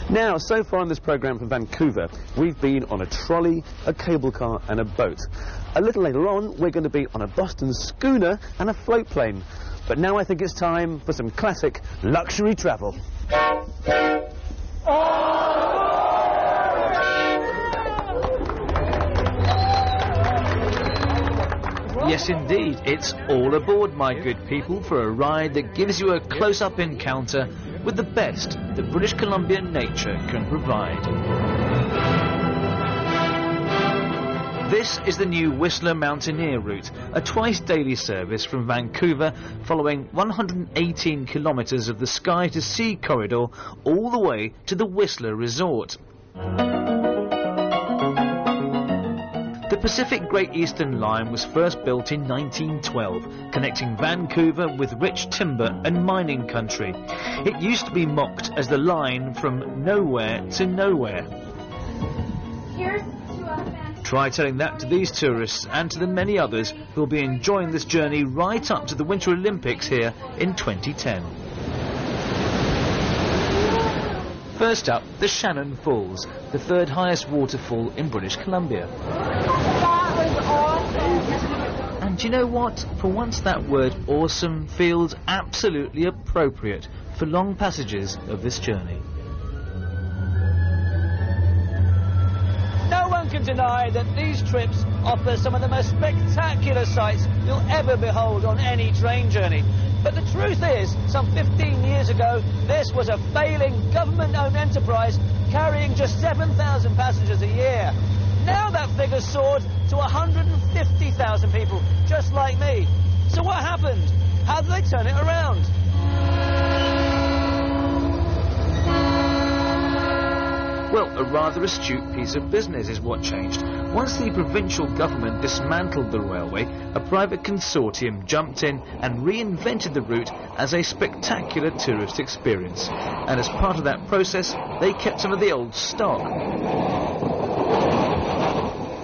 Now, so far in this programme from Vancouver, we've been on a trolley, a cable car and a boat. A little later on, we're going to be on a Boston schooner and a float plane. But now I think it's time for some classic luxury travel. Yes, indeed. It's all aboard, my good people, for a ride that gives you a close-up encounter with the best that British Columbia nature can provide. This is the new Whister Mountaineer route, a twice-daily service from Vancouver following 118 kilometres of the sky-to-sea corridor all the way to the Whistler Resort. The Pacific Great Eastern Line was first built in 1912, connecting Vancouver with rich timber and mining country. It used to be mocked as the line from nowhere to nowhere. Try telling that to these tourists and to the many others who will be enjoying this journey right up to the Winter Olympics here in 2010. First up, the Shannon Falls, the third highest waterfall in British Columbia. And you know what? For once that word awesome feels absolutely appropriate for long passages of this journey. No one can deny that these trips offer some of the most spectacular sights you'll ever behold on any train journey. But the truth is, some 15 years ago, this was a failing government-owned enterprise carrying just 7,000 passengers a year. Now that figure's soared to 150,000 people, just like me. So what happened? How did they turn it around? Well, a rather astute piece of business is what changed. Once the provincial government dismantled the railway, a private consortium jumped in and reinvented the route as a spectacular tourist experience. And as part of that process, they kept some of the old stock.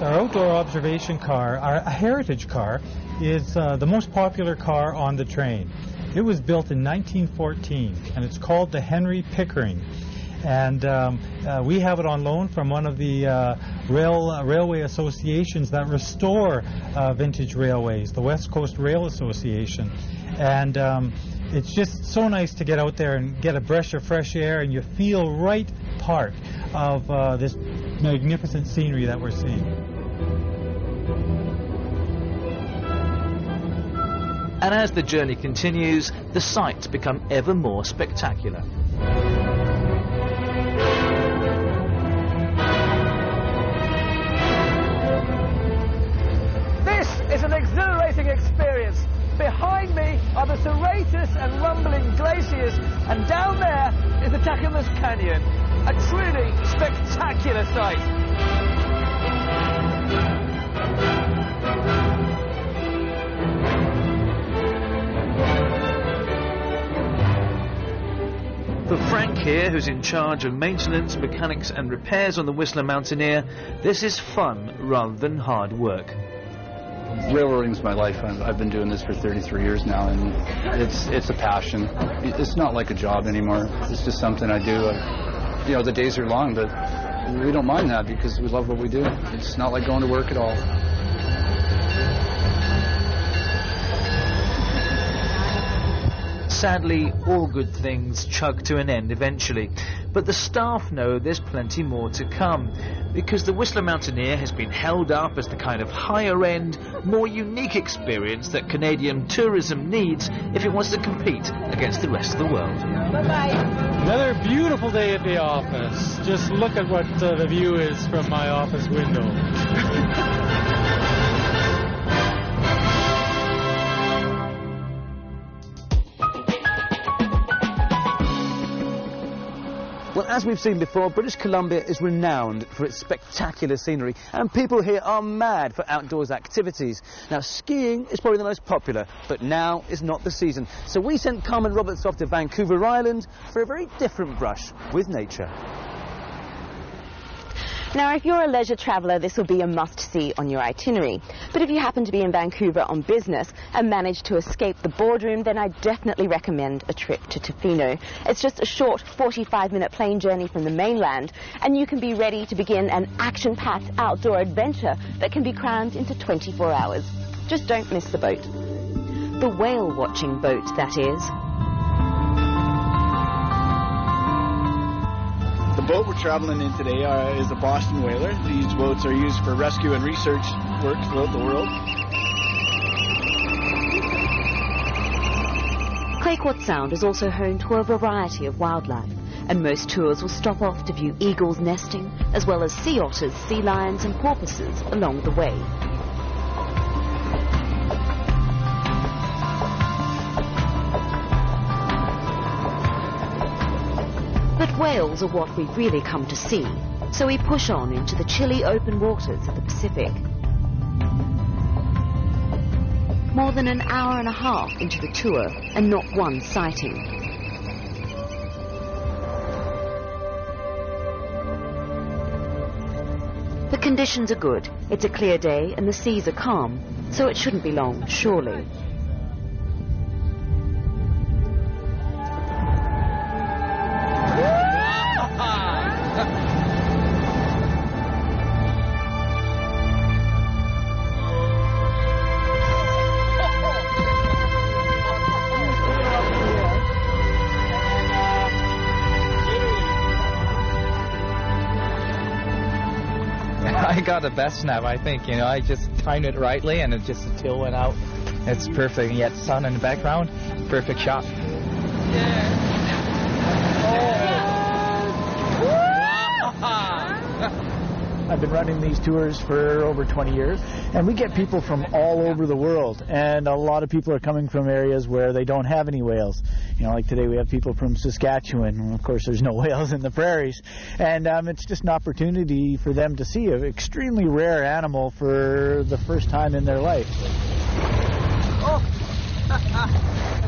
Our outdoor observation car, a heritage car, is the most popular car on the train. It was built in 1914, and it's called the Henry Pickering. And we have it on loan from one of the railway associations that restore vintage railways, the West Coast Rail Association. And it's just so nice to get out there and get a breath of fresh air, and you feel right part of this magnificent scenery that we're seeing. And as the journey continues, the sights become ever more spectacular. It's an exhilarating experience. Behind me are the serratus and rumbling glaciers, and down there is the Takamas Canyon, a truly spectacular sight. For Frank here, who's in charge of maintenance, mechanics and repairs on the Whister Mountaineer, this is fun rather than hard work. Railroading's my life. I've been doing this for 33 years now, and it's a passion. It's not like a job anymore. It's just something I do. You know, the days are long, but we don't mind that because we love what we do. It's not like going to work at all. Sadly, all good things chug to an end eventually, but the staff know there's plenty more to come, because the Whister Mountaineer has been held up as the kind of higher-end, more unique experience that Canadian tourism needs if it wants to compete against the rest of the world. Bye-bye. Another beautiful day at the office. Just look at what the view is from my office window. Well, as we've seen before, British Columbia is renowned for its spectacular scenery, and people here are mad for outdoors activities. Now, skiing is probably the most popular, but now is not the season. So we sent Carmen Roberts off to Vancouver Island for a very different brush with nature. Now, if you're a leisure traveller, this will be a must-see on your itinerary. But if you happen to be in Vancouver on business and manage to escape the boardroom, then I definitely recommend a trip to Tofino. It's just a short 45-minute plane journey from the mainland, and you can be ready to begin an action-packed outdoor adventure that can be crammed into 24 hours. Just don't miss the boat. The whale-watching boat, that is. The boat we're traveling in today is a Boston whaler. These boats are used for rescue and research work throughout the world. Claycourt Sound is also home to a variety of wildlife, and most tours will stop off to view eagles nesting, as well as sea otters, sea lions and porpoises along the way. But whales are what we've really come to see, so we push on into the chilly open waters of the Pacific. More than an hour and a half into the tour, and not one sighting. The conditions are good. It's a clear day and the seas are calm, so it shouldn't be long, surely. I got the best snap, I think. You know, I just timed it rightly, and it just the tail went out. It's perfect. And yet, sun in the background, perfect shot. I've been running these tours for over 20 years, and we get people from all over the world, and a lot of people are coming from areas where they don't have any whales. You know, like today we have people from Saskatchewan, and of course there's no whales in the prairies, and it's just an opportunity for them to see an extremely rare animal for the first time in their life.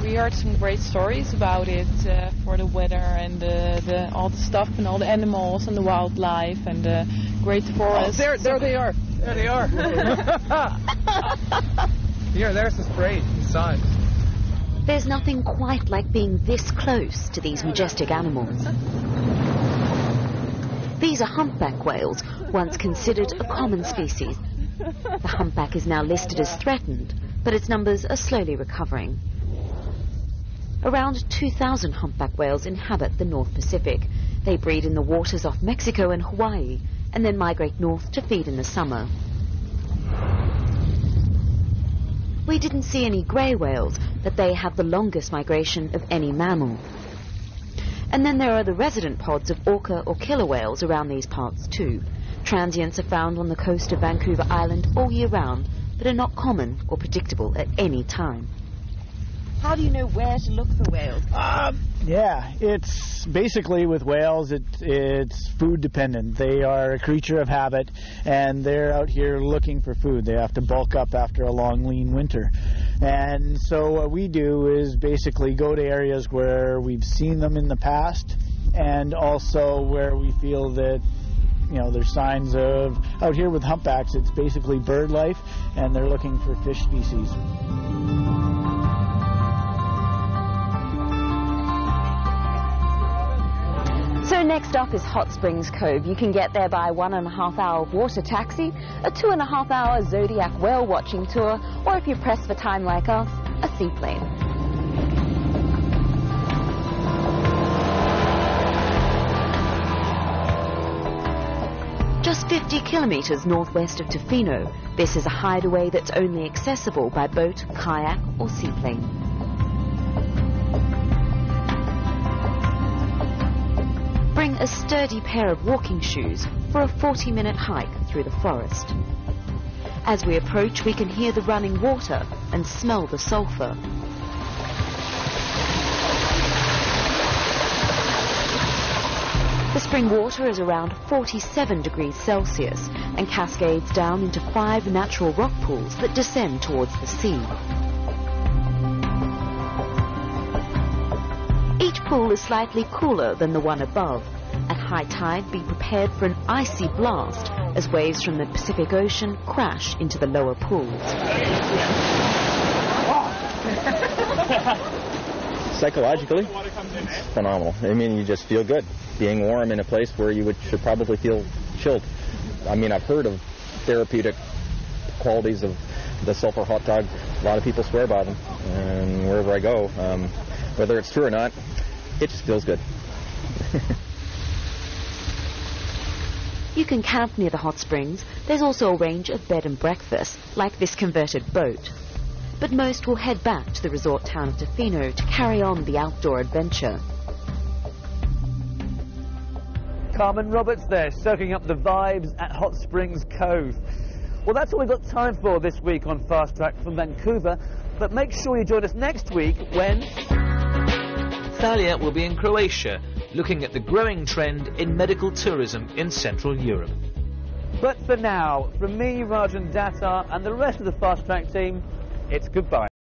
We heard some great stories about it for the weather and all the stuff and all the animals and the wildlife and the great forest. Oh, there they are. There they are. Here, there's the spray. You saw it. There's nothing quite like being this close to these majestic animals. These are humpback whales, once considered a common species. The humpback is now listed as threatened, but its numbers are slowly recovering. Around 2,000 humpback whales inhabit the North Pacific. They breed in the waters off Mexico and Hawaii, and then migrate north to feed in the summer. We didn't see any grey whales, but they have the longest migration of any mammal. And then there are the resident pods of orca or killer whales around these parts too. Transients are found on the coast of Vancouver Island all year round, but are not common or predictable at any time. How do you know where to look for whales? Yeah, it's basically with whales, it's food dependent. They are a creature of habit, and they're out here looking for food. They have to bulk up after a long, lean winter. And so what we do is basically go to areas where we've seen them in the past, and also where we feel that, you know, there's signs of, out here with humpbacks, it's basically bird life, and they're looking for fish species. So next up is Hot Springs Cove. You can get there by a 1.5-hour water taxi, a 2.5-hour Zodiac whale watching tour, or if you're pressed for time like us, a seaplane. Just 50 kilometers northwest of Tofino, this is a hideaway that's only accessible by boat, kayak or seaplane. Bring a sturdy pair of walking shoes for a 40-minute hike through the forest. As we approach, we can hear the running water and smell the sulfur. The spring water is around 47 degrees Celsius and cascades down into 5 natural rock pools that descend towards the sea. Each pool is slightly cooler than the one above. At high tide, be prepared for an icy blast as waves from the Pacific Ocean crash into the lower pools. Psychologically, it's phenomenal. I mean, you just feel good being warm in a place where you should probably feel chilled. I mean, I've heard of therapeutic qualities of the sulfur hot dog. A lot of people swear by them, and wherever I go, whether it's true or not, it just feels good. You can camp near the hot springs. There's also a range of bed and breakfast, like this converted boat. But most will head back to the resort town of Tofino to carry on the outdoor adventure. Carmen Roberts there, soaking up the vibes at Hot Springs Cove. Well, that's all we've got time for this week on Fast Track from Vancouver, but make sure you join us next week when Thalia will be in Croatia, looking at the growing trend in medical tourism in Central Europe. But for now, from me, Rajan Datar, and the rest of the Fast Track team, it's goodbye.